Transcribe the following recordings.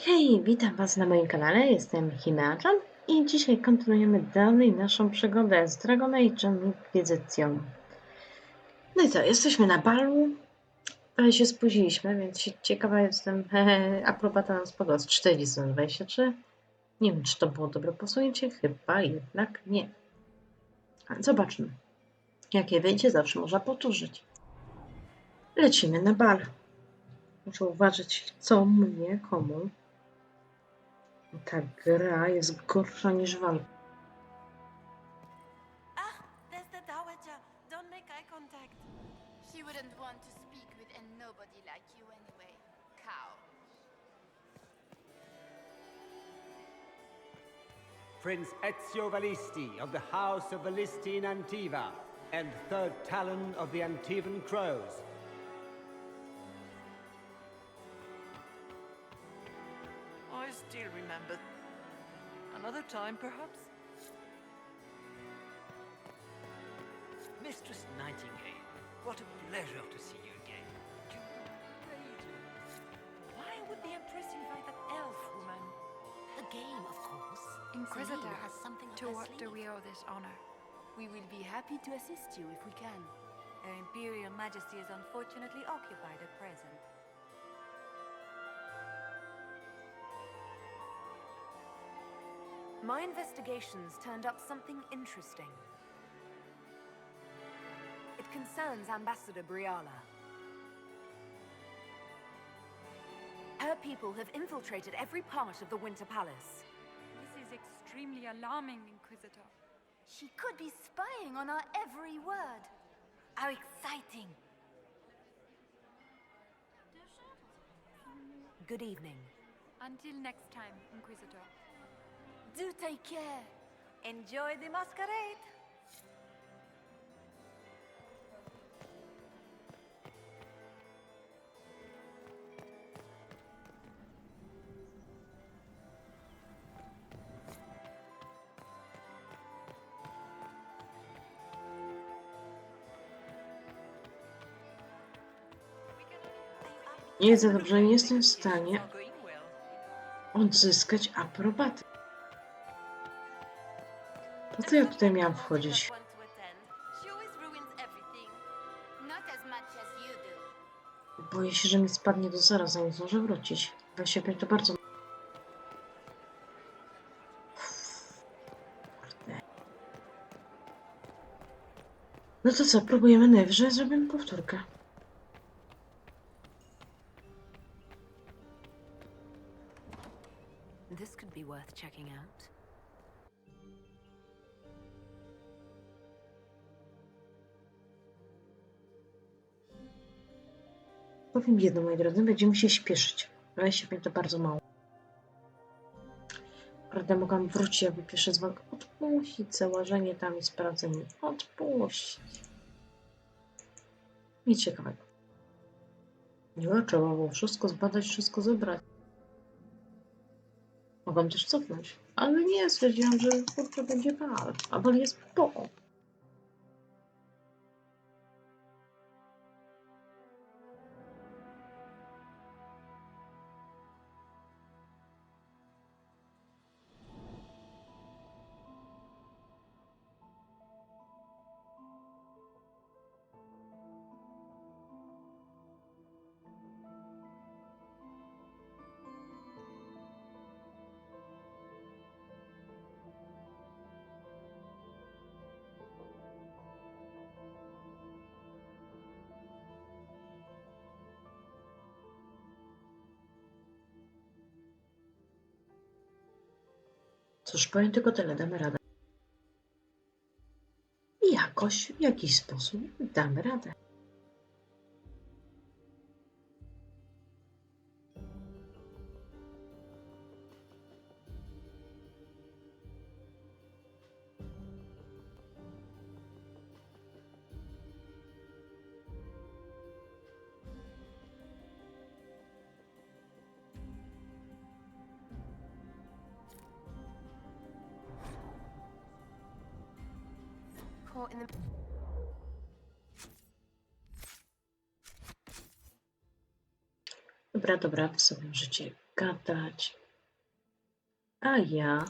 Hej, witam Was na moim kanale, jestem Himeaczan i dzisiaj kontynuujemy dalej naszą przygodę z Dragon Age'em Inkwizycją. No i co, jesteśmy na balu, ale się spóźniliśmy, więc ciekawa jestem, aprobata nam spadła z 40 na 23. Nie wiem, czy to było dobre posunięcie, chyba jednak nie. Zobaczmy, jakie wyjdzie, zawsze można powtórzyć. Lecimy na bal. Muszę uważać, co mówię komu. Ta gra jest gorsza niż walka. There's the dowager. Don't make eye contact. She wouldn't want to speak with a nobody like you anyway, cow. Prince Ezio Valisti of the House of Valisti in Antiva, and third Talon of the Antivan Crows. I still remember. Another time, perhaps? Mistress Nightingale, what a pleasure to see you again. Why would the Empress invite that elf woman? A game, of course. Inquisitor, Celine has something up to her what do sleeve. we owe this honor? We will be happy to assist you if we can. Her Imperial Majesty is unfortunately occupied at present. My investigations turned up something interesting. It concerns Ambassador Briala. Her people have infiltrated every part of the Winter Palace. This is extremely alarming, Inquisitor. She could be spying on our every word. How exciting! Good evening. Until next time, Inquisitor. Do take care. Enjoy the masquerade! Nie za dobrze, nie jestem w stanie odzyskać aprobaty. Po co ja tutaj miałam wchodzić? Want to attend. She always ruins everything. Not as much as you do. Boję się, że mi spadnie do zera, zanim zdążę wrócić. 25 to bardzo... Kurde. No to co, próbujemy najwyżej, zrobimy powtórkę. This could be worth checking out. Powiem jedno, moi drodzy, będziemy się śpieszyć. 25 to bardzo mało. Prawda, mogłam wrócić, jakby pierwszy dzwonek odpuścić, założenie tam i sprawdzenie. Odpuścić. Nic ciekawego. Nie, trzeba było wszystko zbadać, wszystko zebrać. Mogłam też cofnąć, ale nie, stwierdziłam, że kurczę będzie bal, a bal jest po. Cóż, powiem tylko tyle, damy radę. I jakoś, w jakiś sposób damy radę. Caught in the... Dobra, wy sobie możecie gadać. A ja...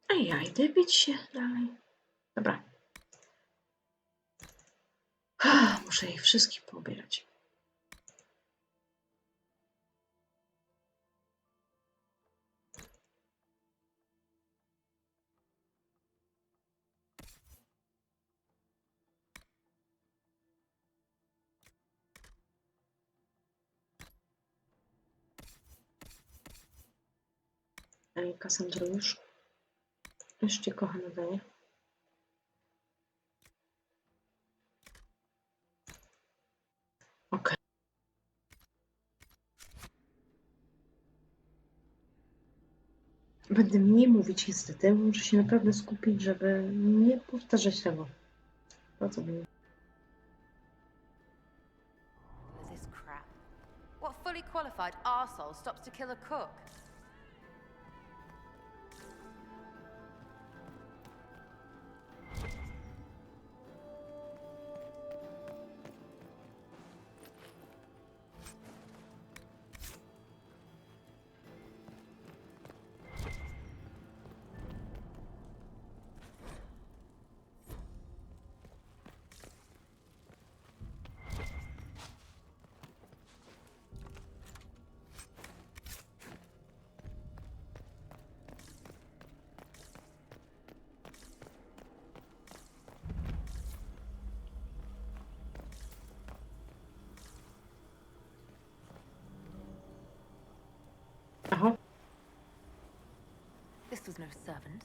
A ja idę bić się dalej. Dobra. Muszę ich wszystkich poobierać. Kasandro już cię kocham nadaję. Okej. Będę mniej mówić niestety, muszę się naprawdę skupić, żeby nie powtarzać tego. Po co mi? This crap. What fully qualified arsehole stops to kill a cook? Aha. This was no servant.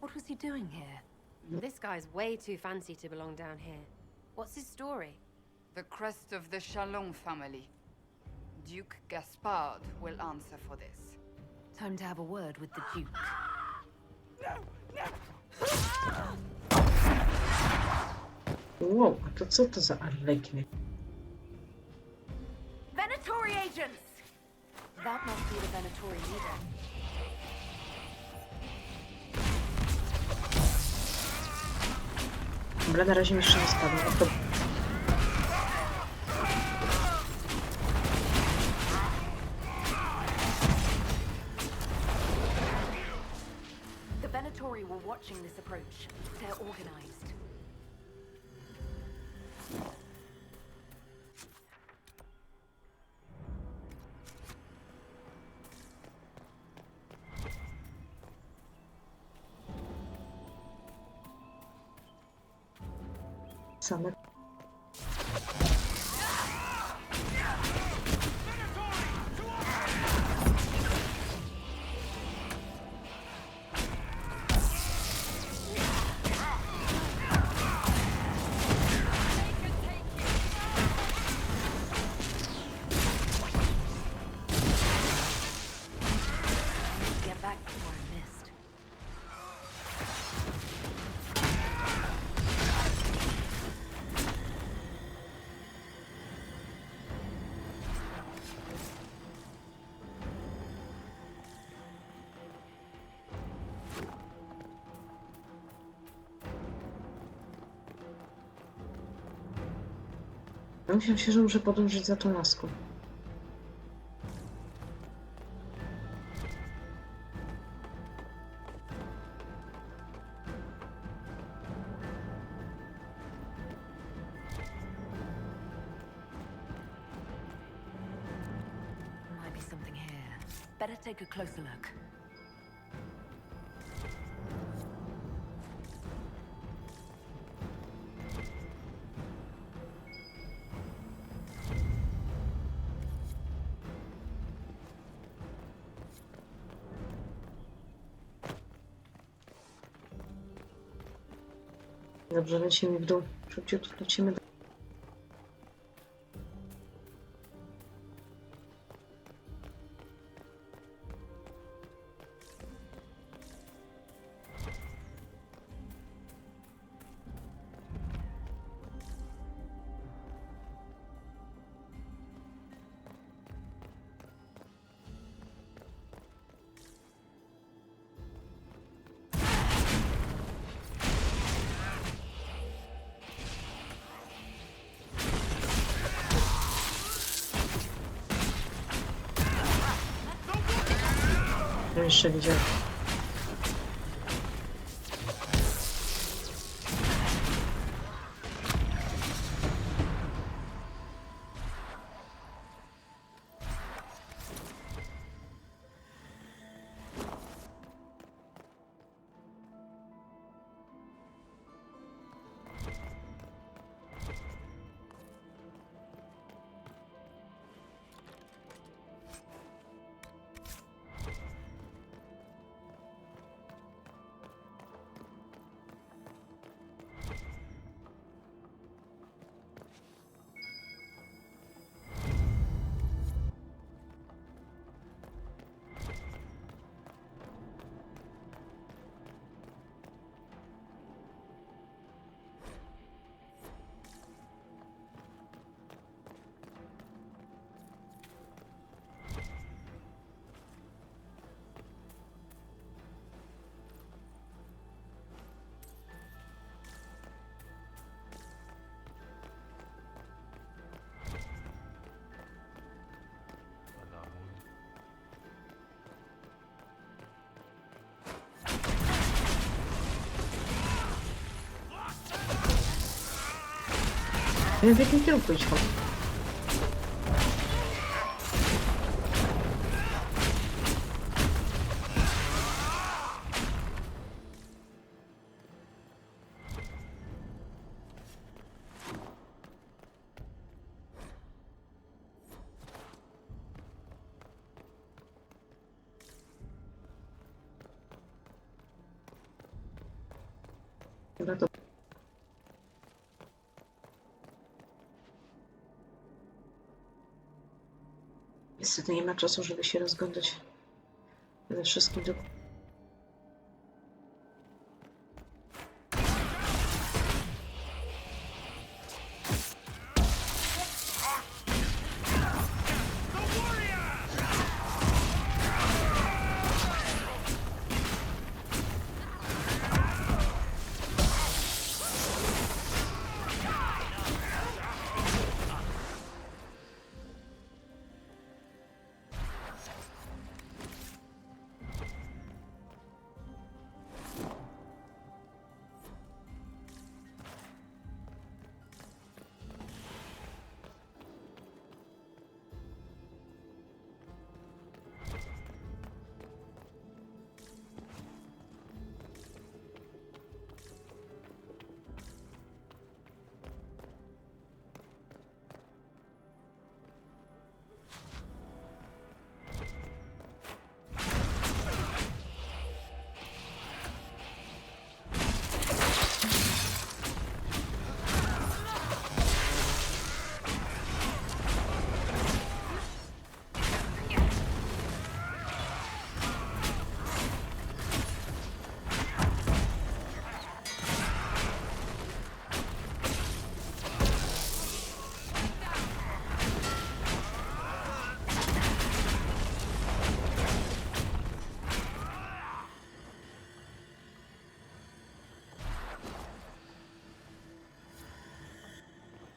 What was he doing here? This guy's way too fancy to belong down here. What's his story? The crest of the Chalon family. Duke Gaspard will answer for this. Time to have a word with the Duke. Wow, a to co to za arlekiny? Venatori agents! That must be the Venatori leader. Dobra, na razie jeszcze nie spadło. To... The Venatori were watching this approach. They're organized. Same. Get back before I missed. Ja myślę się, że muszę podążyć za tą laską. Might be something here. Better take a closer look. Dobrze, lecimy w dół. Szybciutko lecimy do... Jeszcze widziałem. W jakim kierunku iść? Dobra, to... Niestety nie ma czasu, żeby się rozglądać ze wszystkim do...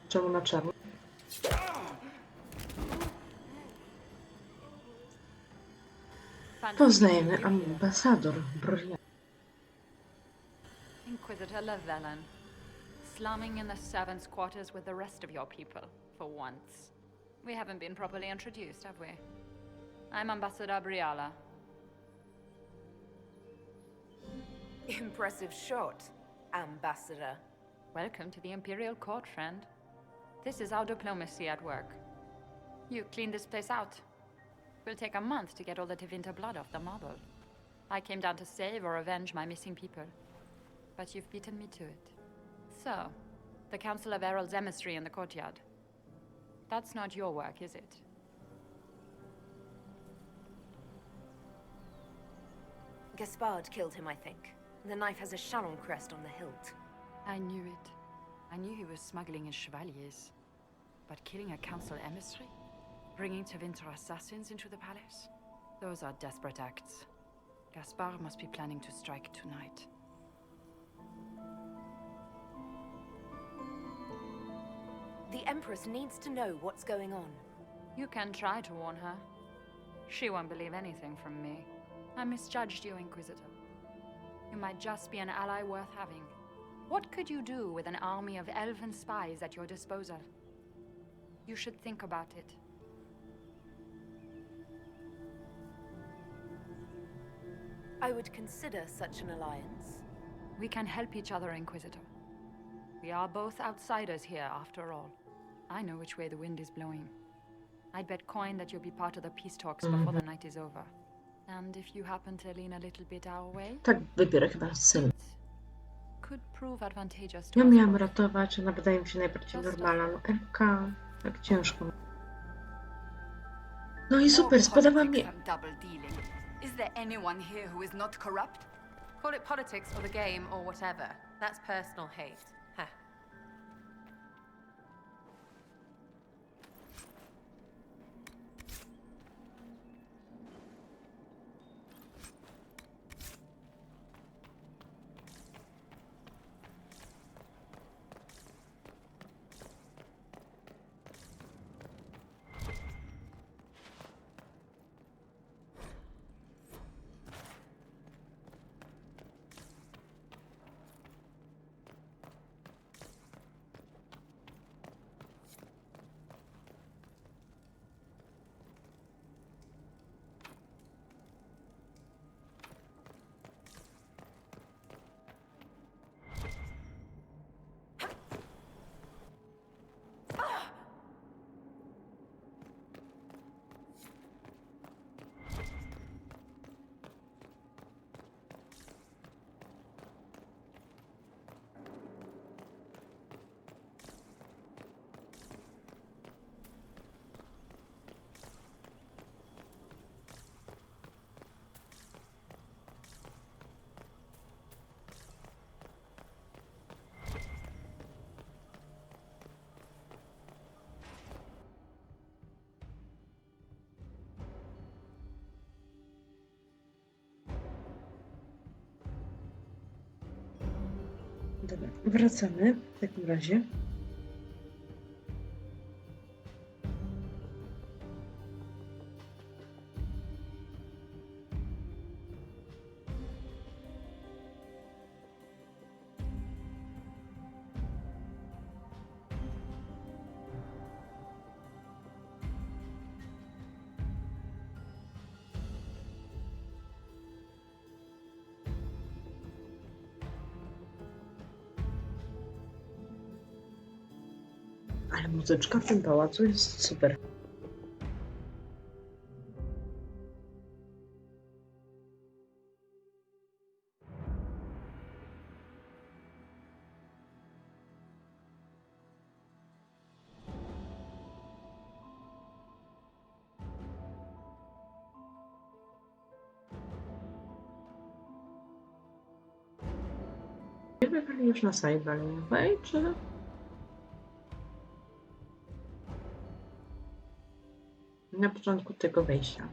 Czemu na czarno? Poznajemy ambasador Brurian. Inquisitor Llewellyn, slumming in the servants' quarters with the rest of your people, for once. We haven't been properly introduced, have we? I'm Ambassador Briala. Impressive shot, Ambassador. Welcome to the Imperial Court, friend. This is our diplomacy at work. You clean this place out. Will take a month to get all the Tevinter blood off the marble. I came down to save or avenge my missing people. But you've beaten me to it. So, the Council of Herald's emissary in the courtyard. That's not your work, is it? Gaspard killed him, I think. The knife has a Chalon crest on the hilt. I knew it. I knew he was smuggling his chevaliers. But killing a council emissary? Bringing Tevinter assassins into the palace? Those are desperate acts. Gaspard must be planning to strike tonight. The Empress needs to know what's going on. You can try to warn her. She won't believe anything from me. I misjudged you, Inquisitor. You might just be an ally worth having. What could you do with an army of elven spies at your disposal? You should think about it. I would consider such an alliance. We can help each other, Inquisitor. We are both outsiders here, after all. I know which way the wind is blowing. I'd bet coin that you'll be part of the peace talks before the night is over. And if you happen to lean a little bit our way, Tak, wybiorę chyba Sylwię. could prove advantageous to Ja us miałam both. ratować, ona wydaje mi się najbardziej normalna. No Elka, tak ciężko. No i super, spodobał mi... Politics and double dealing. Is there anyone here who is not corrupt? Call it politics or the game or whatever. That's personal hate. Huh. Dobra, wracamy w takim razie. Ale muzyczka w tym pałacu jest super. Nie byli już na sali baliowej, czy... Na początku tego wejścia.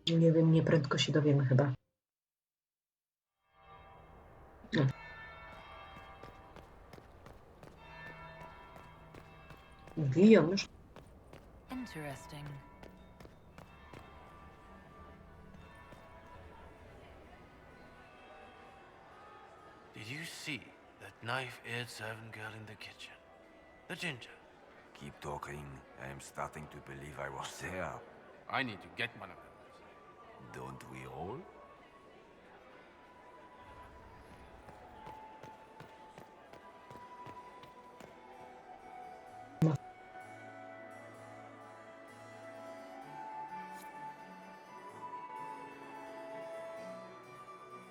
Nie wiem, nieprędko się dowiemy chyba. No. Biją już. Interesting. Did you see that knife-eared servant girl in the kitchen? The ginger. Keep talking. I am starting to believe I was there. I need to get one of those. Don't we all?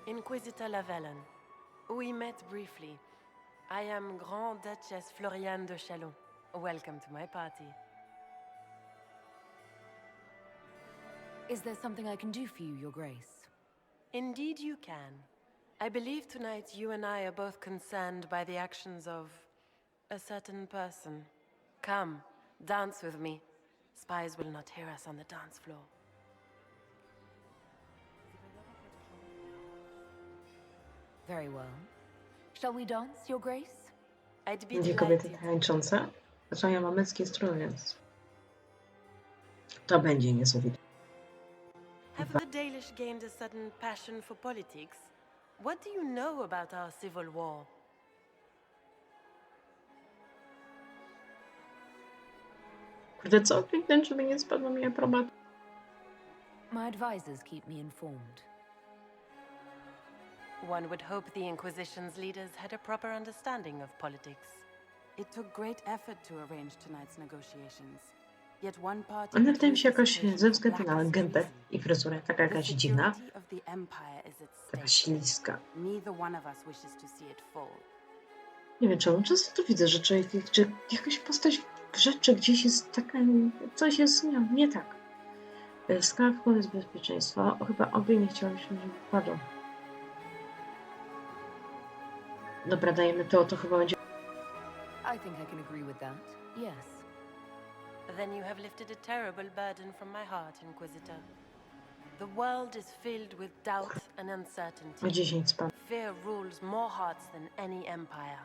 Inquisitor Lavellen. We met briefly. I am Grand Duchess Floriane de Chalon. Welcome to my party. Is there something I can do for you, Your Grace? Indeed you can. I believe tonight you and I are both concerned by the actions of a certain person. Come, dance with me. Spies will not hear us on the dance floor. Very well. Shall we dance, Your Grace? I'd be Dwie kobiety delighted. tańczące. Zresztą ja mam męski strój, więc to będzie niesamowite. Have the Dalish gained a sudden passion for politics? What do you know about our civil war? Kurde, co kliknąć, żeby nie spadła mi aprobat? My advisors keep me informed. One would hope the Inquisition's leaders had a proper understanding of politics. It took great effort to arrange tonight's negotiations. Yet one party One wydaje mi się jakoś ze względu na gębę i fryzurę, taka jakaś dziwna, taka śliska. Neither one of us wishes to see it fall. Nie wiem czemu, często to widzę, że jakaś postać w rzeczy gdzieś jest taka, coś jest nie tak. Skala wkładu jest bezpieczeństwa. Chyba obie nie chciałyśmy, żeby wpadł. Dobra, dajemy to chyba będzie... I think I can agree with that. Yes. Then you have lifted a terrible burden from my heart, Inquisitor. The world is filled with doubt and uncertainty. 10 span. Fear rules more hearts than any empire.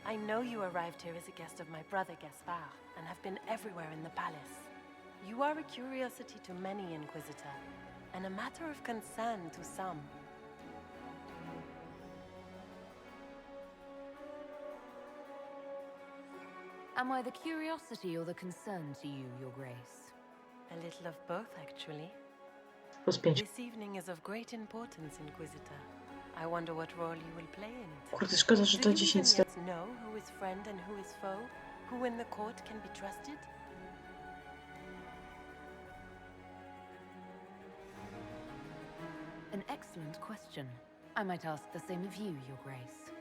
I know you arrived here as a guest of my brother Gaspard and have been everywhere in the palace. You are a curiosity to many, Inquisitor, and a matter of concern to some. Am I the curiosity or the concern to you, Your Grace? A little of both, actually. +5. This evening is of great importance, Inquisitor. I wonder what role you will play in it. Kurde, szkoda, że Do to you 10 even yet know who is friend and who is foe? Who in the court can be trusted? An excellent question. I might ask the same of you, Your Grace.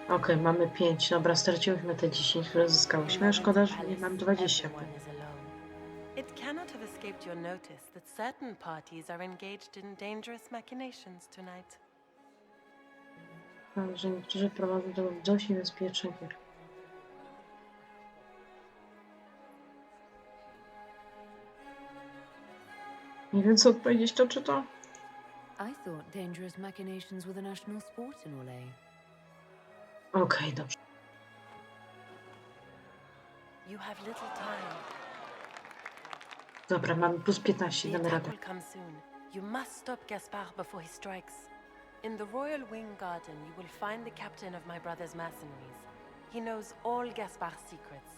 Okej, mamy 5. Dobra, straciłyśmy te 10, które zyskałyśmy. Szkoda, że nie mam 20. It cannot have escaped your notice that certain parties are engaged in dangerous machinations tonight. Mam, że niektórzy prowadzą to w dość niebezpieczny gier. Nie wiem, co odpowiedzieć, to czy to? I thought dangerous machinations were the national sport in Orlais. Okej, dobrze. You have little time. Dobra, mamy +15, The damy attack radę. will come soon. You must stop Gaspard before he strikes. In the Royal Wing Garden, you will find the captain of my brother's mercenaries. He knows all Gaspard's secrets.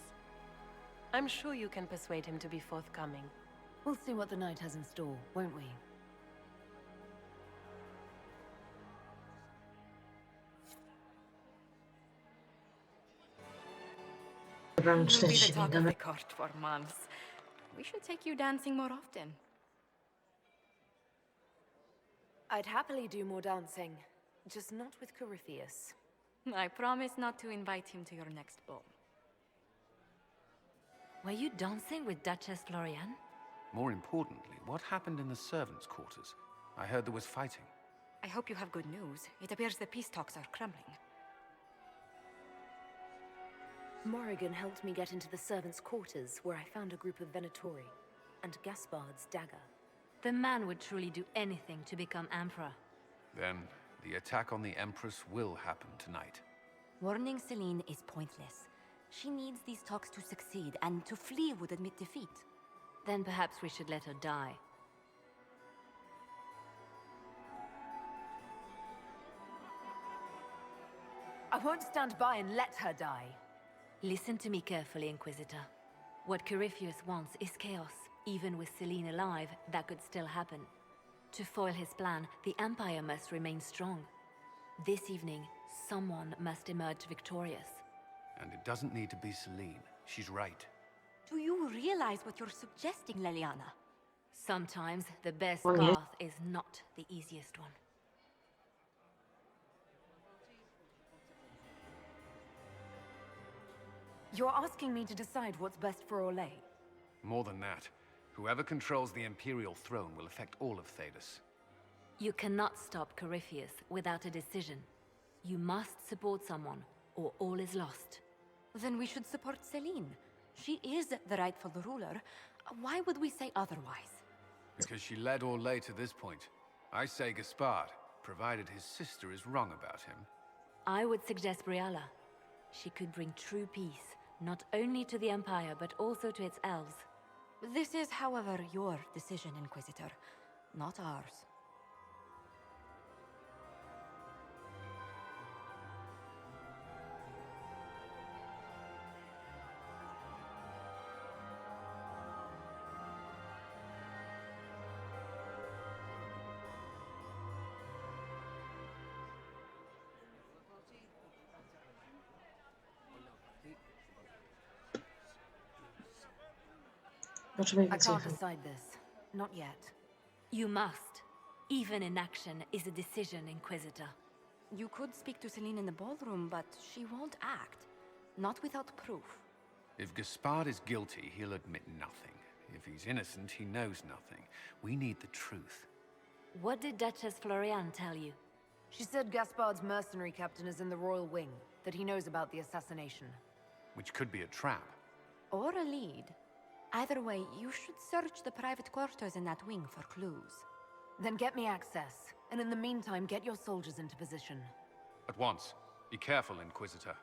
I'm sure you can persuade him to be forthcoming. We'll see what the night has in store, won't we? Dobra, You'll be the 40, talk of damy. the court for months. We should take you dancing more often. I'd happily do more dancing, just not with Corypheus. I promise not to invite him to your next ball. Were you dancing with Duchess Florian? More importantly, what happened in the servants' quarters? I heard there was fighting. I hope you have good news. It appears the peace talks are crumbling. Morrigan helped me get into the servants' quarters, where I found a group of Venatori and Gaspard's dagger. The man would truly do anything to become emperor. Then, the attack on the Empress will happen tonight. Warning Celine is pointless. She needs these talks to succeed, and to flee would admit defeat. Then perhaps we should let her die. I won't stand by and let her die. Listen to me carefully, Inquisitor. What Corypheus wants is chaos. Even with Celine alive, that could still happen. To foil his plan, the Empire must remain strong. This evening, someone must emerge victorious. And it doesn't need to be Celine. She's right. Do you realize what you're suggesting, Leliana? Sometimes the best Oh, yeah. path is not the easiest one. You're asking me to decide what's best for Orlais. More than that, whoever controls the Imperial throne will affect all of Thedas. You cannot stop Corypheus without a decision. You must support someone, or all is lost. Then we should support Celine. She is the rightful ruler. Why would we say otherwise? Because she led Orlais to this point. I say Gaspard, provided his sister is wrong about him. I would suggest Briala. She could bring true peace, not only to the Empire, but also to its elves. This is, however, your decision, Inquisitor, not ours. I can't decide this. Not yet. You must. Even inaction is a decision, Inquisitor. You could speak to Celine in the ballroom, but she won't act. Not without proof. If Gaspard is guilty, he'll admit nothing. If he's innocent, he knows nothing. We need the truth. What did Duchess Floriane tell you? She said Gaspard's mercenary captain is in the Royal Wing, that he knows about the assassination. Which could be a trap. Or a lead. Either way, you should search the private quarters in that wing for clues. Then get me access, and in the meantime, get your soldiers into position. At once. Be careful, Inquisitor.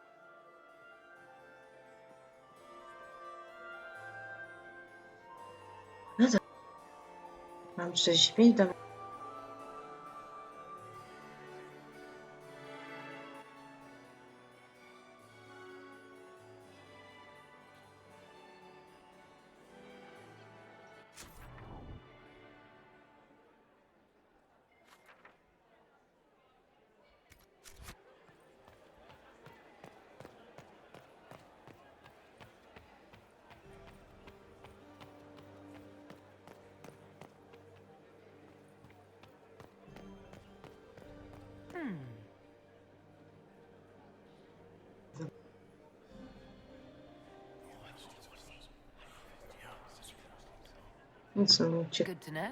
No to... Mam 45 do... Nic nie uciekł. Good to know.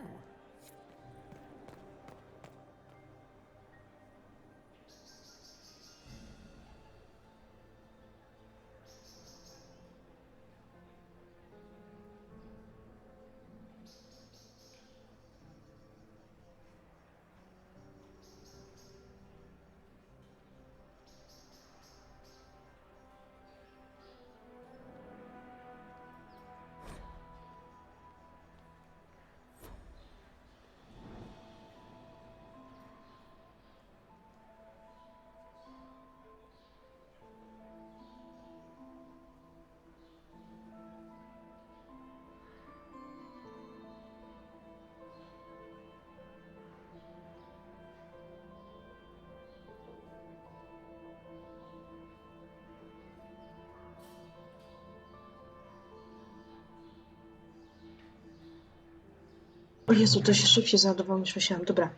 O Jezu, to się szybciej załadowało niż myślałam. Dobra.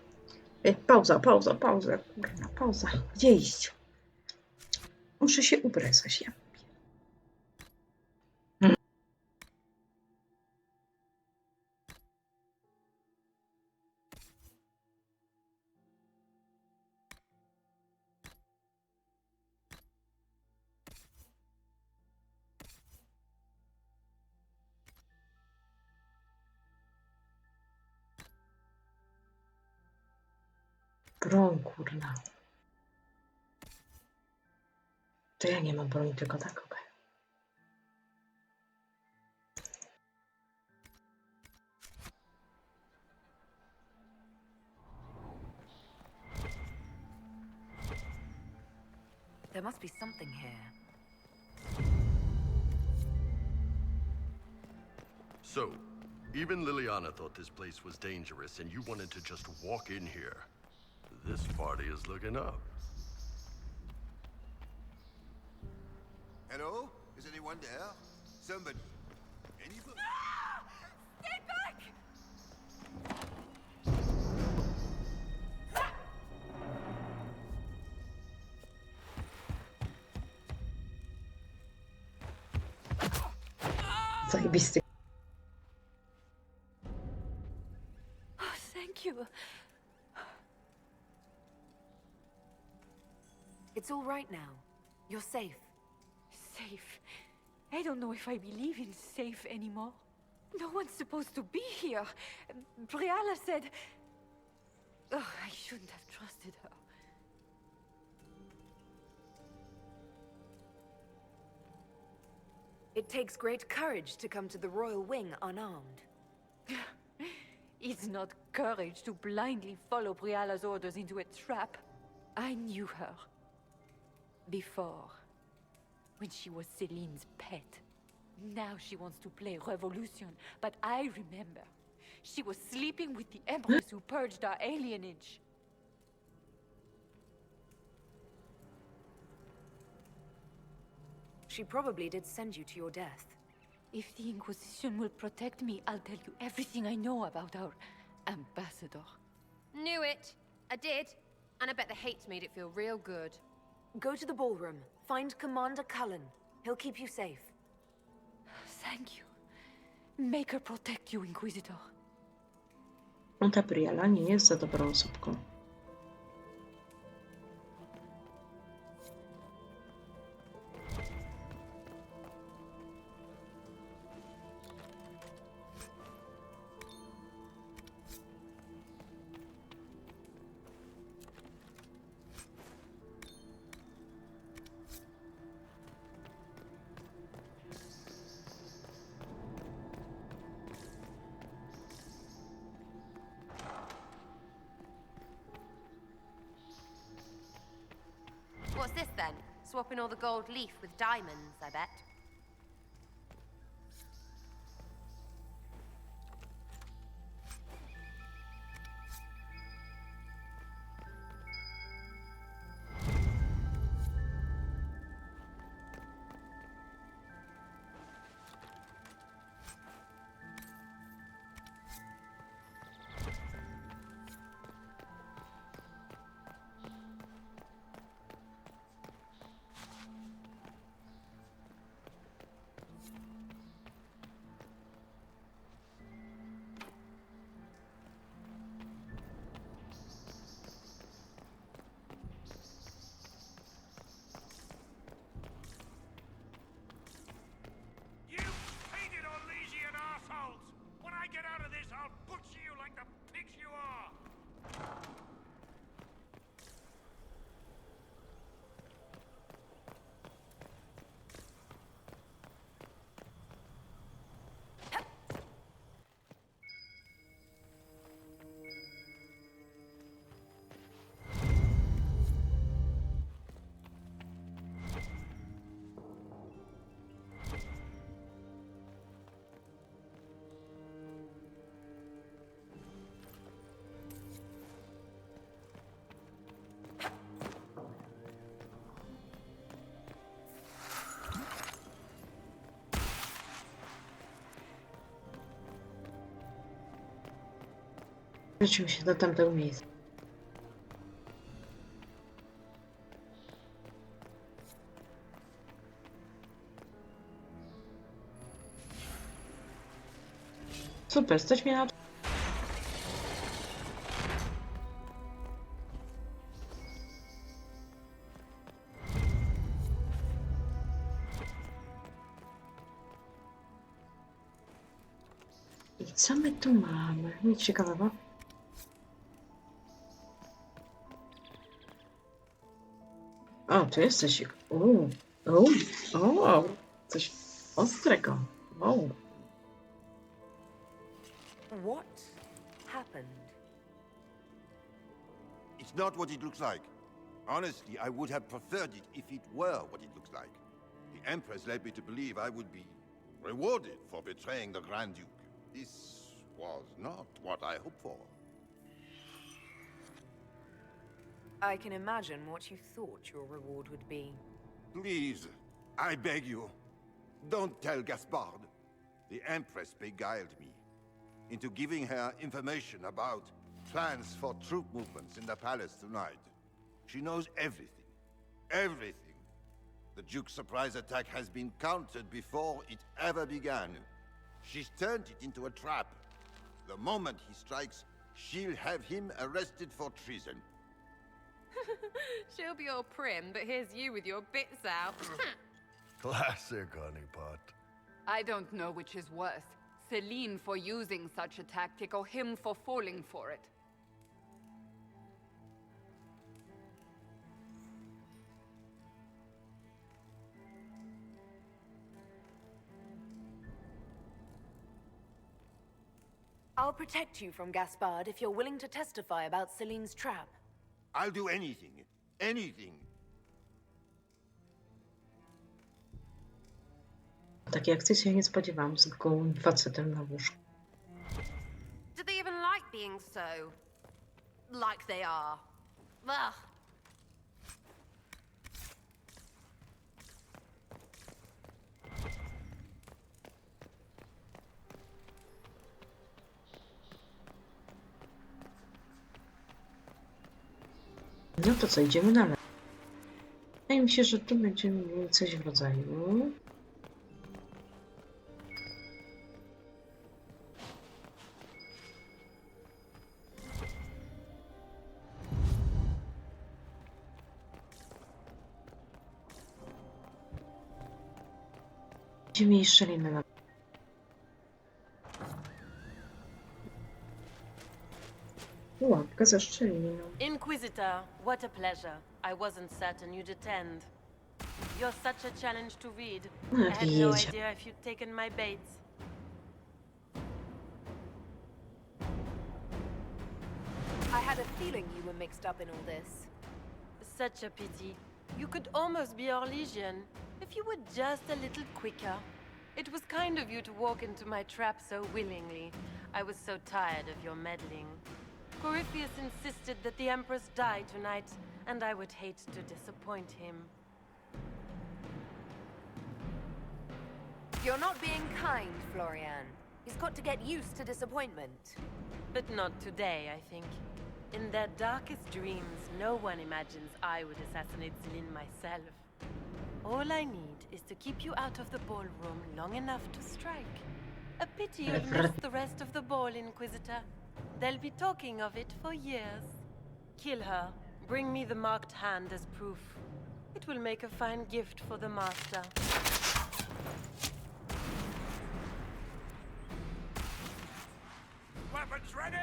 Pauza. Kurwa, pauza. Gdzie iść? Muszę się ubrać zaś ja. Broń, kurna. To ja nie mam broni, tylko tak, okej. There must be something here. So, even Liliana thought this place was dangerous and you wanted to just walk in here. This party is looking up. Hello? Is anyone there? Somebody. Anybody? Stay back! Zajebisty. Oh, thank you. It's all right now. You're safe. Safe? I don't know if I believe in safe anymore. No one's supposed to be here. Briala said... Oh, I shouldn't have trusted her. It takes great courage to come to the royal wing unarmed. It's not courage to blindly follow Briala's orders into a trap. I knew her. Before. When she was Celine's pet. Now she wants to play revolution, but I remember. She was sleeping with the Empress who purged our alienage. She probably did send you to your death. If the Inquisition will protect me, I'll tell you everything I know about our ambassador. Knew it. I did. And I bet the hates made it feel real good. Go to the ballroom. Find Commander Cullen. He'll keep you safe. Thank you. Make her protect you, Inquisitor. Ta Briala nie jest za dobrą osobką. What's this then? Swapping all the gold leaf with diamonds, I bet. Wrócimy się do tamtego miejsca. Super, stać mnie na... I co my tu mamy? Nic ciekawego. O, tu jest coś... coś ostrego. Wow. What happened? It's not what it looks like. Honestly, I would have preferred it if it were what it looks like. The Empress led me to believe I would be rewarded for betraying the Grand Duke. This was not what I hoped for. I can imagine what you thought your reward would be. Please, I beg you, don't tell Gaspard. The Empress beguiled me into giving her information about plans for troop movements in the palace tonight. She knows everything. Everything. The Duke's surprise attack has been countered before it ever began. She's turned it into a trap. The moment he strikes, she'll have him arrested for treason. She'll be all prim, but here's you with your bits out. Classic, honeypot. I don't know which is worse. Celine for using such a tactic or him for falling for it. I'll protect you from Gaspard if you're willing to testify about Celine's trap. I'll do anything. Anything. Takiej akcji się nie spodziewałam z gołym facetem na łóżku. Do they even like being so... like they are? Ugh. No to co, idziemy dalej. Wydaje mi się, że tu będziemy mieli coś w rodzaju... Będziemy mieli szczelinę na... Łapka za szczeliną. Inquisitor, what a pleasure. I wasn't certain you'd attend. You're such a challenge to read. I had no idea if you'd taken my baits. I had a feeling you were mixed up in all this. Such a pity. You could almost be our Legion, if you were just a little quicker. It was kind of you to walk into my trap so willingly. I was so tired of your meddling. Corypheus insisted that the Empress die tonight, and I would hate to disappoint him. You're not being kind, Florian. He's got to get used to disappointment. But not today, I think. In their darkest dreams, no one imagines I would assassinate Celine myself. All I need is to keep you out of the ballroom long enough to strike. A pity you've missed the rest of the ball, Inquisitor. They'll be talking of it for years. Kill her. Bring me the marked hand as proof. It will make a fine gift for the Master. Weapons ready!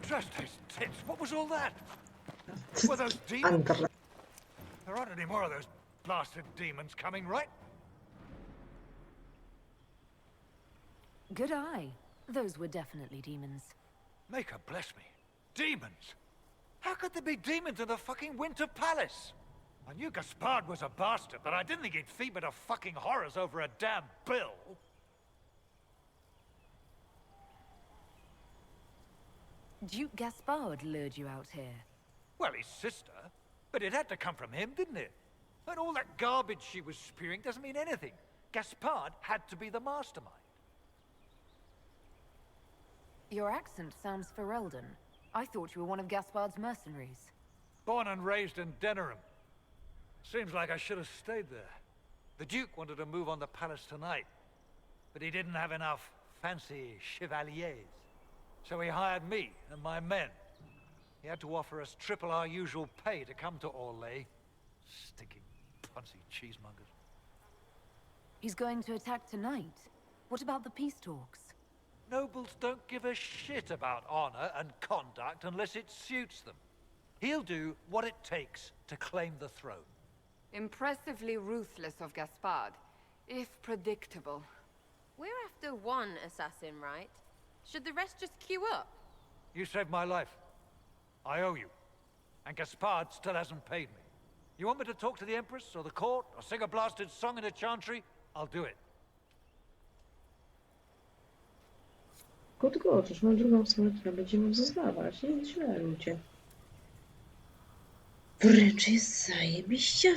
Just those tits. What was all that? Were those demons? There aren't any more of those blasted demons coming, right? Good eye. Those were definitely demons. Make her bless me. Demons? How could there be demons in the fucking Winter Palace? I knew Gaspard was a bastard, but I didn't think he'd feed me to fucking horrors over a damn bill. Duke Gaspard lured you out here. Well, his sister. But it had to come from him, didn't it? And all that garbage she was spewing doesn't mean anything. Gaspard had to be the mastermind. Your accent sounds Ferelden. I thought you were one of Gaspard's mercenaries. Born and raised in Denerim. Seems like I should have stayed there. The Duke wanted to move on the palace tonight, but he didn't have enough fancy chevaliers. So he hired me and my men. He had to offer us triple our usual pay to come to Orlais. Stinking, punsy cheesemongers. He's going to attack tonight. What about the peace talks? Nobles don't give a shit about honor and conduct unless it suits them. He'll do what it takes to claim the throne. Impressively ruthless of Gaspard, if predictable. We're after one assassin, right? Should the rest just queue up? You saved my life. I owe you. And Gaspard still hasn't paid me. You want me to talk to the Empress, or the court, or sing a blasted song in a chantry? I'll do it. Krótko, otóż mam drugą stronę, która będzie nam zeznawać. Nie jest źle, ludzie. Wręcz jest zajebiście.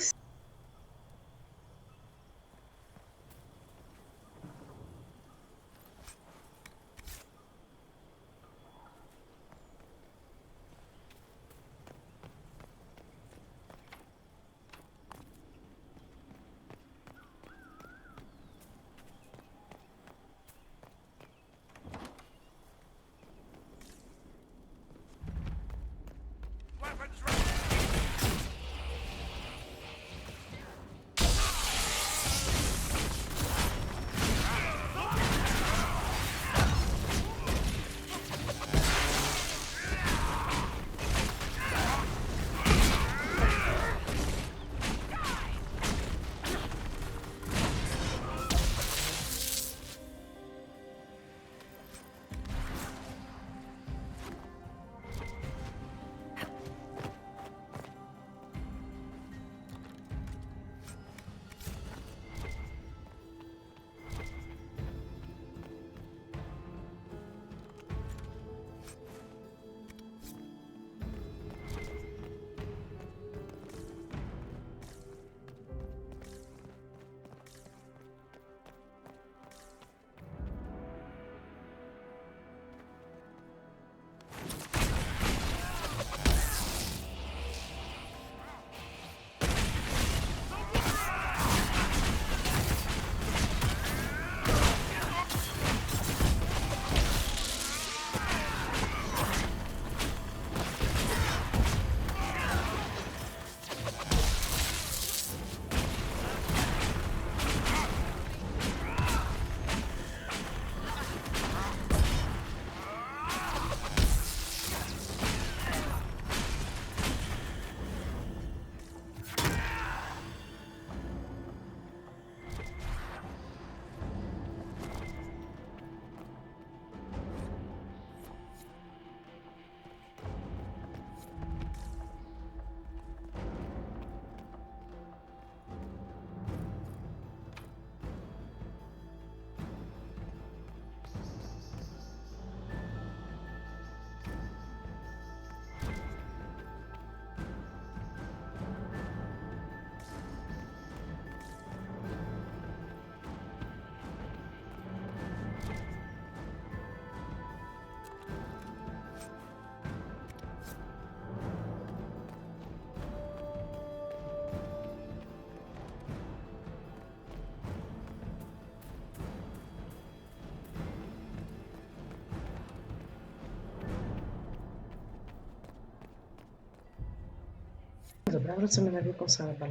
Dobra, wracamy na wielką salę bal.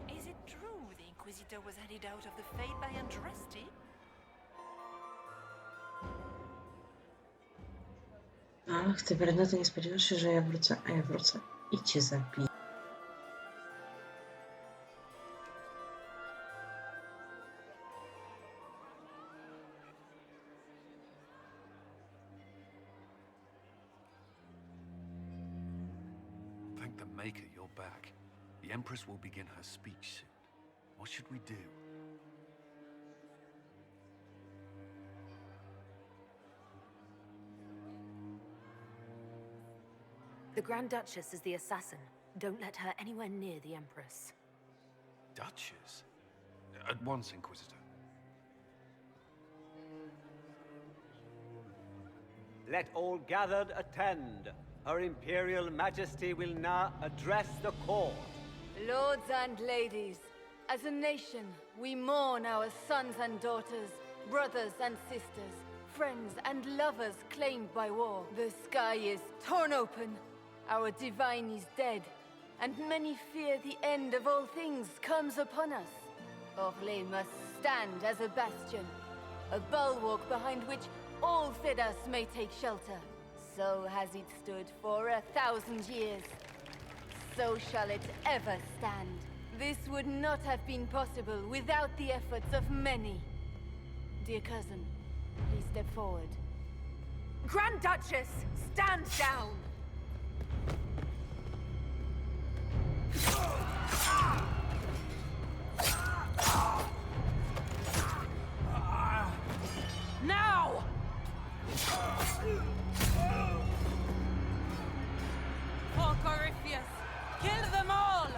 Is it true the Inquisitor was handed out of the Fate by Andraste? Ach, ty Bernardo, nie spodziewasz się, że ja wrócę, a ja wrócę i cię zabiję. Thank the Maker you're back. The Empress will begin her speech soon. What should we do? The Grand Duchess is the assassin. Don't let her anywhere near the Empress. Duchess? At once, Inquisitor. Let all gathered attend. Her Imperial Majesty will now address the court. Lords and ladies, as a nation, we mourn our sons and daughters, brothers and sisters, friends and lovers claimed by war. The sky is torn open. Our divine is dead, and many fear the end of all things comes upon us. Orlais must stand as a bastion, a bulwark behind which all Fedas may take shelter. So has it stood for 1,000 years. So shall it ever stand. This would not have been possible without the efforts of many. Dear cousin, please step forward. Grand Duchess, stand down! Now! For Corypheus, kill them all!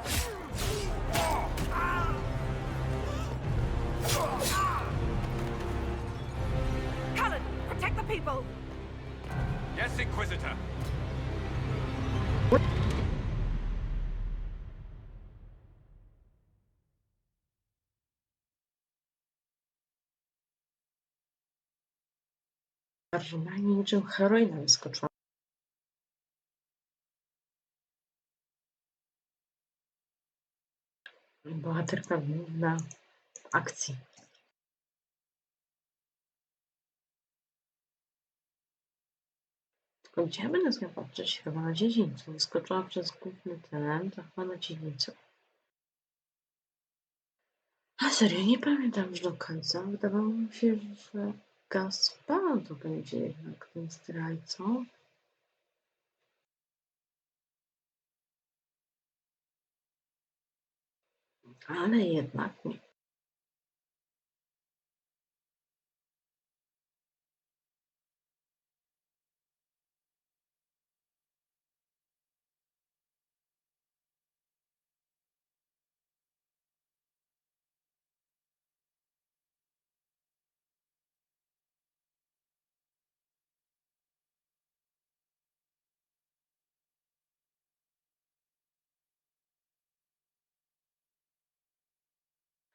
Cullen, protect the people! Yes, Inquisitor. Normalnie niczym heroina wyskoczyła. Bohaterka główna akcji. Tylko gdzie ja będę z nią patrzeć? Chyba na dziedzińcu. Wyskoczyła przez główny teren, to chyba na dziedzińcu. A serio, nie pamiętam już do końca. Wydawało mi się, że Gaspar to będzie jednak tym zdrajcą. Ale jednak nie.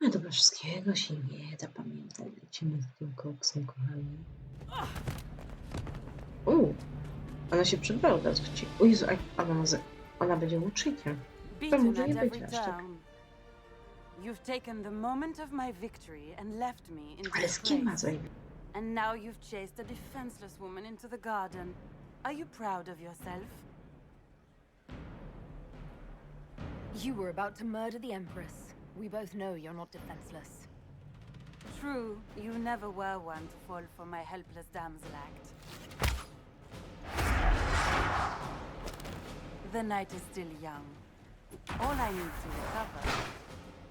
No dobra, wszystkiego się nie da pamiętać. Lecimy z tym koksem, kochani. Ona się przebrała od razu. O Jezu, ona będzie łucznikiem. To Beaten może at nie być every aż tak. turn. You've taken the moment of my victory and left me in Ale z kim ma disgrace. zajmie? And now you've chased a defenseless woman into the garden. Are you proud of yourself? You were about to murder the Empress. We both know you're not defenseless. True, you never were one to fall for my helpless damsel act. The night is still young. All I need to recover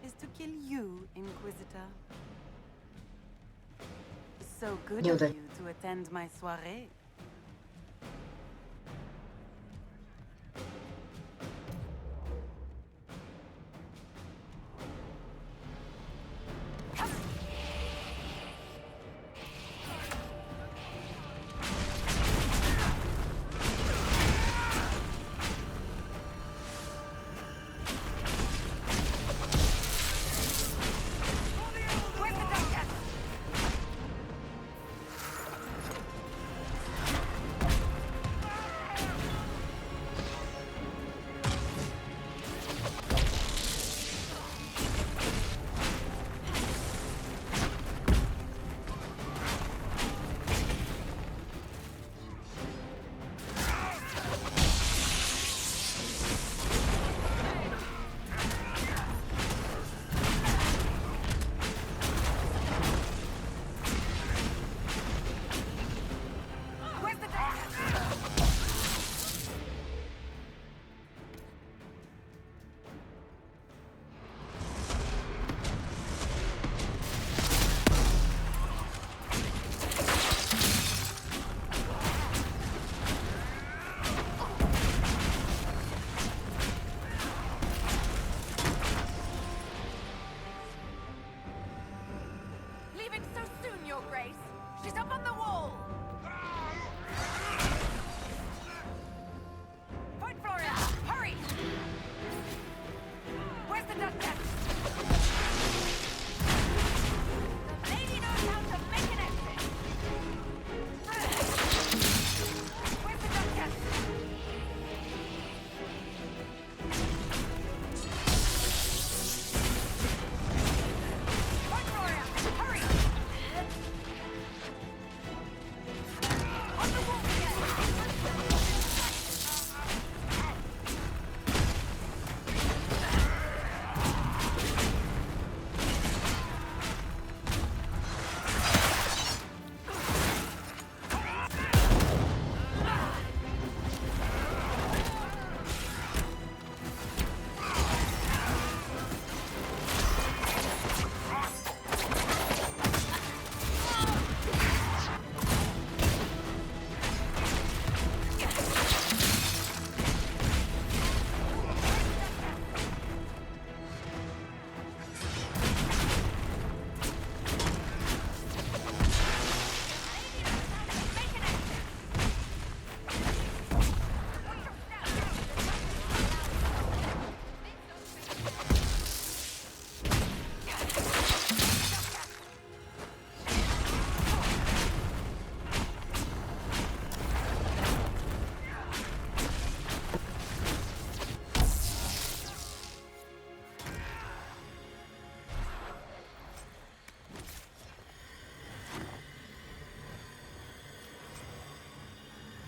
is to kill you, Inquisitor. So good of you to attend my soirée.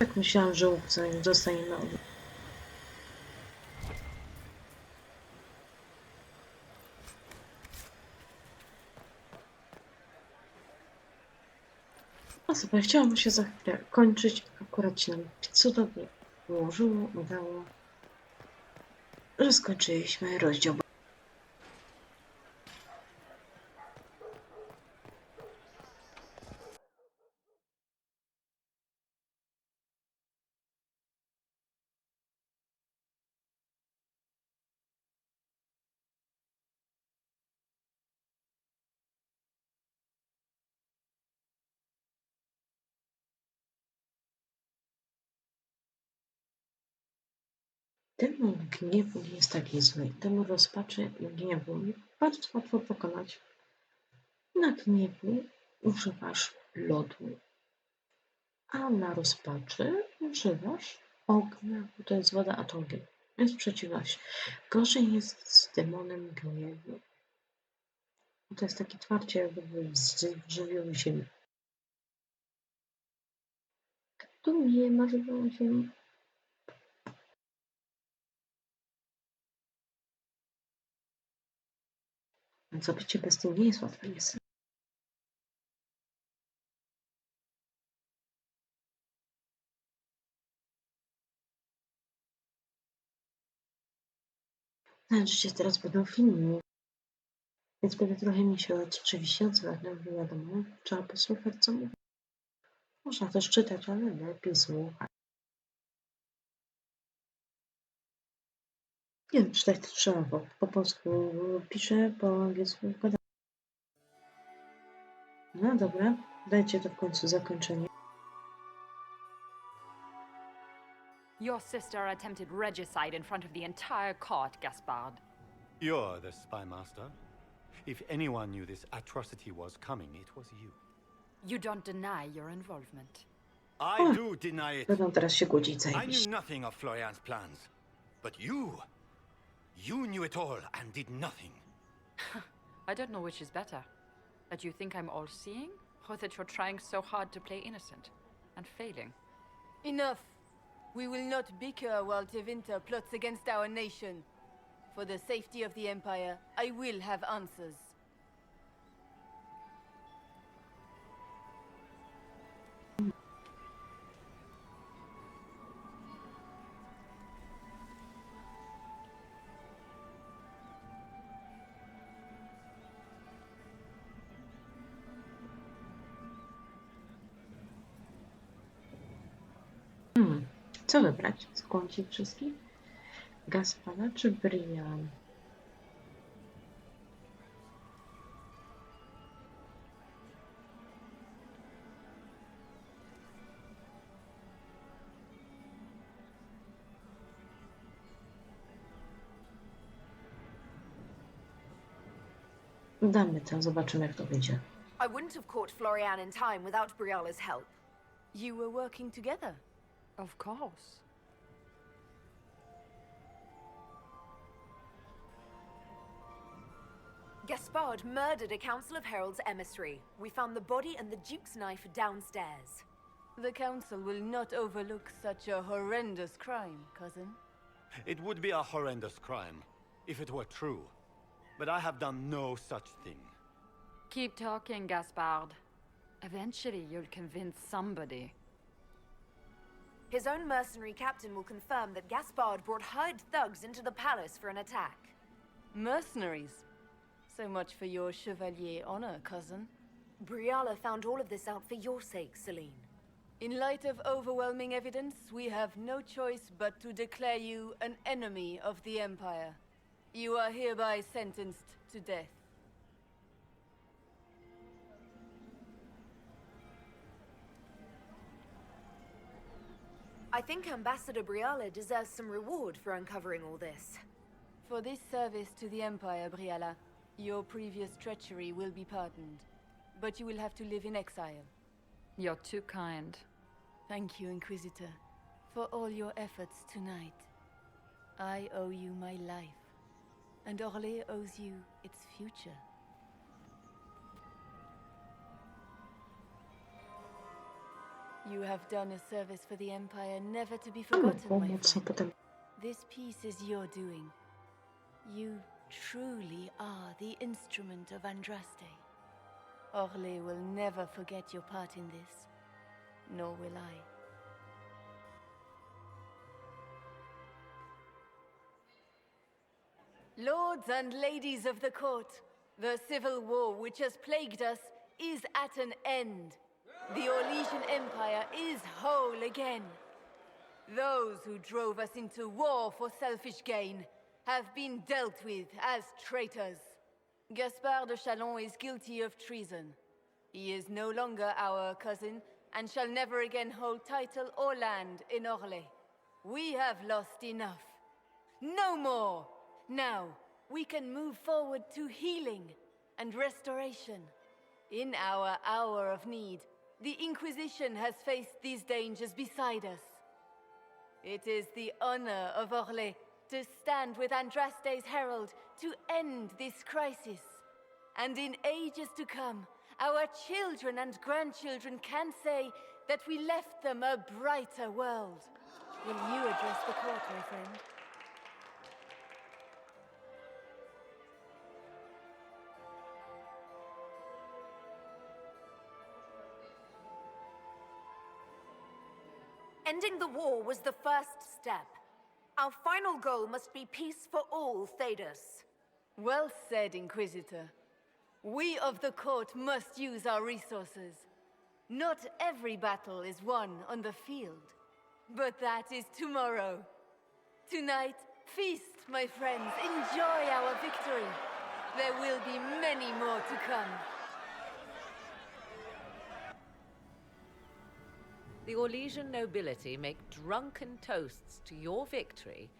Tak myślałam, że zostaniemy od... A sobie chciałam się za chwilę kończyć. Akurat się nam cudownie ułożyło, udało, że skończyliśmy rozdział. Demon gniewu nie jest taki zły. Demon rozpaczy i gniewu bardzo łatwo pokonać. Na gniewu używasz lodu, a na rozpaczy używasz ognia, bo to jest woda, a to ogień. Jest przeciwność. Gorzej jest z demonem gniewu. To jest takie twarcie, jakby żywioł ziemi. Tu nie ma żywiołu ziemi. Zabicie bestii nie jest łatwe, niestety. Znaczy, teraz będą filmy, więc będę trochę mi się oczywiście odzywać, no wiadomo, trzeba posłuchać, co mówię. Można też czytać, ale lepiej słuchać. Nie wiem, czytać to trzeba, bo po polsku piszę, po angielsku gadam. No dobra, dajcie to w końcu zakończenie. Your sister attempted regicide in front of the entire court, Gaspard. You're the spy master. If anyone knew this atrocity was coming, it was you. You don't deny your involvement. I do deny it. Będą teraz się kłócić I zajebiście. knew nothing of Florian's plans. But you knew it all and did nothing. I don't know which is better. That you think I'm all-seeing, or that you're trying so hard to play innocent and failing. Enough. We will not bicker while Tevinter plots against our nation. For the safety of the Empire, I will have answers. Co wybrać? Skłącić wszystkich? Gaspada czy Brian? Damy to, zobaczymy jak to wyjdzie. I wouldn't have caught Florian in time without Briala's help. You were working together? Of course. Gaspard murdered a Council of Heralds emissary. We found the body and the Duke's knife downstairs. The Council will not overlook such a horrendous crime, cousin. It would be a horrendous crime, if it were true. But I have done no such thing. Keep talking, Gaspard. Eventually, you'll convince somebody. His own mercenary captain will confirm that Gaspard brought hired thugs into the palace for an attack. Mercenaries? So much for your chevalier honor, cousin. Briala found all of this out for your sake, Celine. In light of overwhelming evidence, we have no choice but to declare you an enemy of the Empire. You are hereby sentenced to death. I think Ambassador Briala deserves some reward for uncovering all this. For this service to the Empire, Briala, your previous treachery will be pardoned. But you will have to live in exile. You're too kind. Thank you, Inquisitor, for all your efforts tonight. I owe you my life, and Orlais owes you its future. You have done a service for the Empire never to be forgotten, my friend. This piece is your doing. You truly are the instrument of Andraste. Orlais will never forget your part in this, nor will I. Lords and ladies of the court, the civil war which has plagued us is at an end. The Orlesian Empire is whole again. Those who drove us into war for selfish gain have been dealt with as traitors. Gaspard de Chalon is guilty of treason. He is no longer our cousin and shall never again hold title or land in Orlais. We have lost enough. No more! Now, we can move forward to healing and restoration. In our hour of need, the Inquisition has faced these dangers beside us. It is the honor of Orlais to stand with Andraste's herald to end this crisis. And in ages to come, our children and grandchildren can say that we left them a brighter world. Will you address the court, my friend? Ending the war was the first step. Our final goal must be peace for all, Thedas. Well said, Inquisitor. We of the court must use our resources. Not every battle is won on the field, but that is tomorrow. Tonight, feast, my friends. Enjoy our victory. There will be many more to come. The Orlesian nobility make drunken toasts to your victory,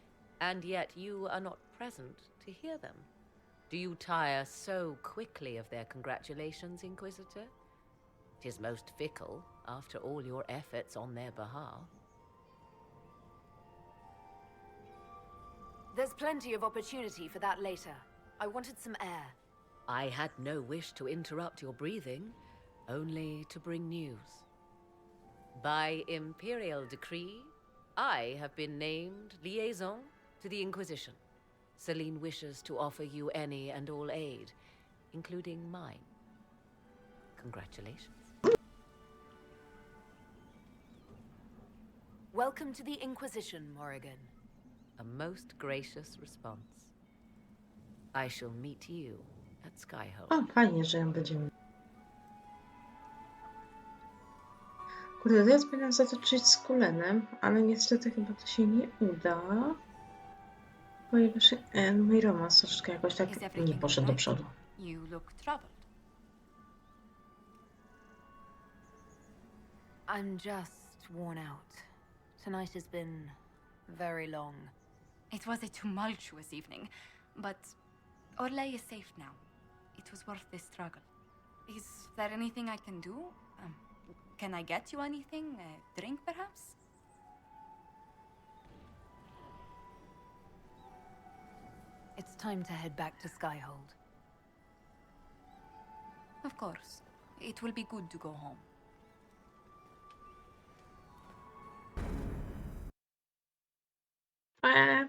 and yet you are not present to hear them. Do you tire so quickly of their congratulations, Inquisitor? 'Tis most fickle, after all your efforts on their behalf. There's plenty of opportunity for that later. I wanted some air. I had no wish to interrupt your breathing, only to bring news. By imperial decree, I have been named liaison to the Inquisition. Celine wishes to offer you any and all aid, including mine. Congratulations. Welcome to the Inquisition, Morrigan. A most gracious response. I shall meet you at Skyhold. O, fajnie, że ją będziemy. Kurde, teraz będę zatoczyć z Kulenem, ale niestety chyba to się nie uda. Ponieważ mój romans troszeczkę jakoś tak nie poszedł do przodu. You look troubled. I'm just worn out. Tonight has been very long. It was a tumultuous evening, but Orlais is safe now. It was worth the struggle. Is there anything I can do? Can I get you anything? A drink, perhaps? It's time to head back to Skyhold. Of course. It will be good to go home.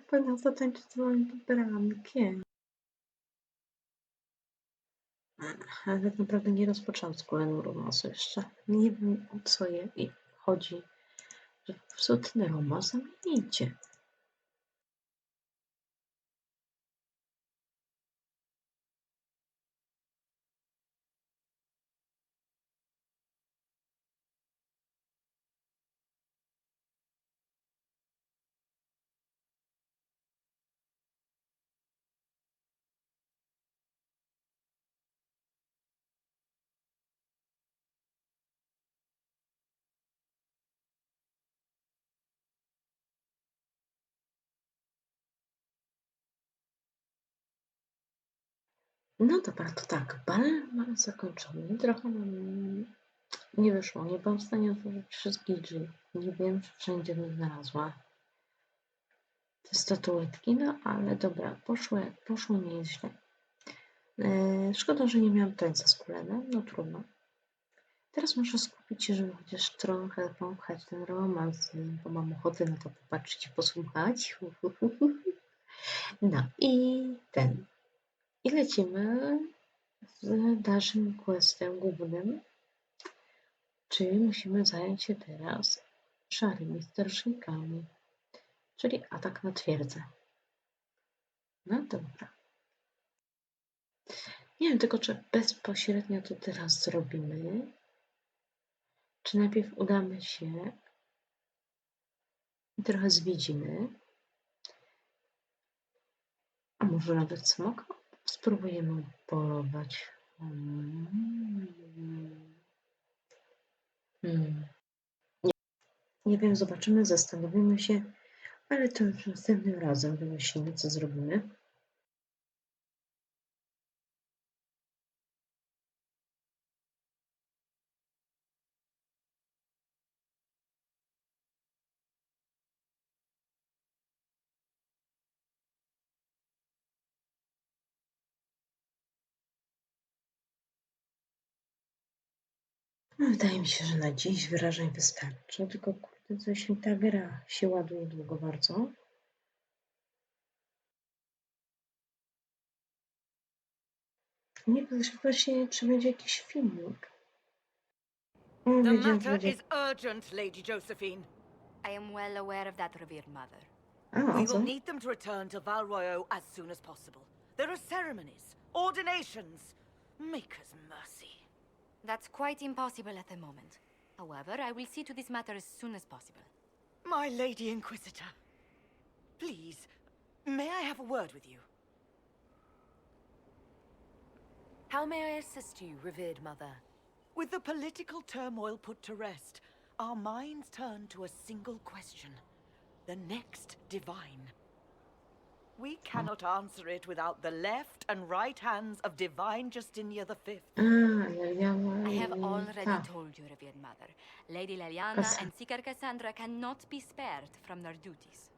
Powinna zatańczyć z moim pobrankiem. Ale tak naprawdę nie rozpoczęłam z Kulenem romansu jeszcze. Nie wiem, o co jej chodzi, że po prostu ten romans na mnie nie idzie. No dobra, to tak, bal mam zakończony. Trochę nam nie wyszło. Nie byłam w stanie otworzyć wszystkich drzwi. Nie wiem, czy wszędzie bym znalazła te statuetki, no ale dobra, poszło nie jest źle. Szkoda, że nie miałam tańca z Kulenem, no trudno. Teraz muszę skupić się, żeby chociaż trochę popchać ten romans, bo mam ochotę na to popatrzeć i posłuchać. No i I lecimy z naszym questem głównym, czyli musimy zająć się teraz szarymi strażnikami, czyli atak na twierdzę. No dobra. Nie wiem tylko, czy bezpośrednio to teraz zrobimy, czy najpierw udamy się i trochę zwiedzimy, a może nawet smoka? Spróbujemy polować. Nie wiem, zobaczymy, zastanowimy się, ale to już następnym razem wymyślimy, co zrobimy. No, wydaje mi się, że na dziś wyrażeń wystarczy, tylko kurde, coś mi ta gra się ładuje długo bardzo. Nie wiem, właśnie, czy będzie jakiś filmik. The matter is urgent, Lady Josephine. I am well aware of that, revered mother. We will need them to return to Val Royeaux as soon as possible. There are ceremonies, ordinations. Maker's mercy. That's quite impossible at the moment. However, I will see to this matter as soon as possible. My Lady Inquisitor. Please, may I have a word with you? How may I assist you, revered mother? With the political turmoil put to rest, our minds turn to a single question. The next divine. We cannot answer it without the left and right hands of Divine Justinia V. I have already told you, revered mother. Lady Leliana and Seeker Cassandra cannot be spared from their duties.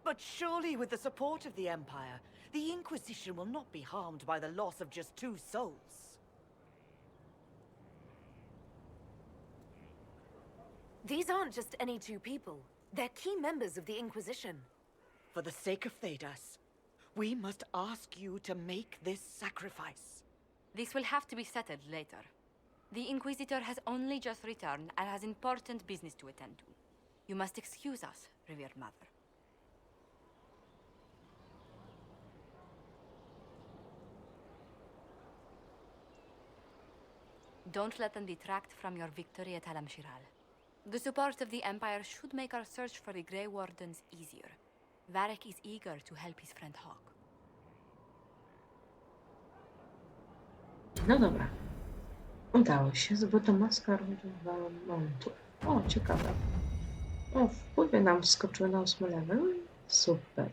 But surely with the support of the Empire, the Inquisition will not be harmed by the loss of just 2 souls. These aren't just any 2 people. They're key members of the Inquisition. For the sake of Thedas, we must ask you to make this sacrifice. This will have to be settled later. The Inquisitor has only just returned and has important business to attend to. You must excuse us, revered mother. Don't let them detract from your victory at Alam-Shiral. The support of the Empire should make our search for the Grey Wardens easier. Varek is eager to help his friend Hawk. No dobra. Udało się, zbyto maska montu. O, ciekawe. O, wpływy nam wskoczyły na 8 level. Super.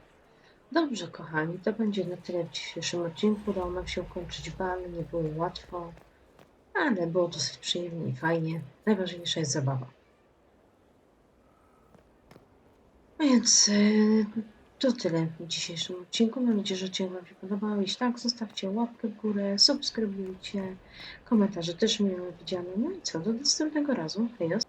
Dobrze, kochani, to będzie na tyle w dzisiejszym odcinku. Udało nam się ukończyć bal, nie było łatwo, ale było dosyć przyjemnie i fajnie. Najważniejsza jest zabawa. Więc to tyle w dzisiejszym odcinku. Mam nadzieję, że odcinek Wam się podobał. Jeśli tak, zostawcie łapkę w górę, subskrybujcie, komentarze też mile widziane. No i co, do następnego razu. Hejos.